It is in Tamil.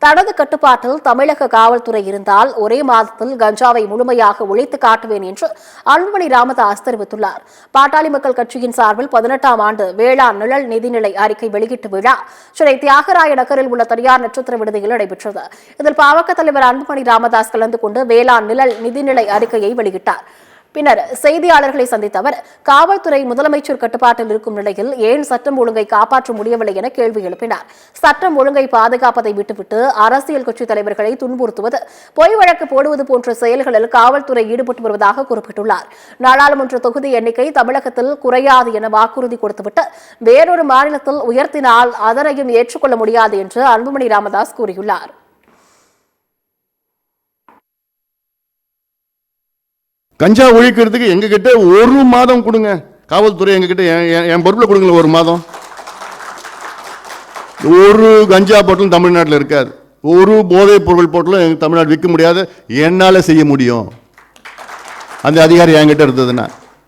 தனது கட்டுப்பாட்டில் தமிழக காவல்துறை இருந்தால் ஒரே மாதத்தில் கஞ்சாவை முழுமையாக ஒழித்து காட்டுவேன் என்று அன்புமணி ராமதாஸ் தெரிவித்துள்ளார். பாட்டாளி மக்கள் கட்சியின் சார்பில் 18ஆம் ஆண்டு வேளாண் நிழல் நிதிநிலை அறிக்கை வெளியீட்டு விழா சென்னை தியாகராய நகரில் உள்ள தனியார் நட்சத்திர விடுதியில் நடைபெற்றது. இதில் பாமக தலைவர் அன்புமணி ராமதாஸ் கலந்து கொண்டு வேளாண் நிழல் நிதிநிலை அறிக்கையை வெளியிட்டார். பின்னர் செய்தியாளர்களை சந்தித்த அவர், காவல்துறை முதலமைச்சர் கட்டுப்பாட்டில் இருக்கும் நிலையில் ஏன் சட்டம் ஒழுங்கை காப்பாற்ற முடியவில்லை என கேள்வி எழுப்பினார். சட்டம் ஒழுங்கை பாதுகாப்பதை விட்டுவிட்டு அரசியல் கட்சித் தலைவர்களை துன்புறுத்துவது, பொய் வழக்கு போடுவது போன்ற செயல்களில் காவல்துறை ஈடுபட்டு வருவதாக குறிப்பிட்டுள்ளார். நாடாளுமன்ற தொகுதி எண்ணிக்கை தமிழகத்தில் குறையாது என வாக்குறுதி கொடுத்துவிட்டு வேறொரு மாநிலத்தில் உயர்த்தினால் அதனையும் ஏற்றுக்கொள்ள முடியாது என்று அன்புமணி ராமதாஸ் கூறியுள்ளார். கஞ்சா ஒழிக்கிறதுக்கு எங்ககிட்ட ஒரு மாதம் கொடுங்க, காவல்துறை எங்ககிட்ட என் பொறுப்பில் கொடுங்களேன். ஒரு மாதம் ஒரு கஞ்சா போட்டலும் தமிழ்நாட்டில் இருக்காது, ஒரு போதைப் பொருள் போட்டலும் தமிழ்நாடு விற்க முடியாது. என்னால் செய்ய முடியும், அந்த அதிகாரி என்கிட்ட இருந்ததுன்னா.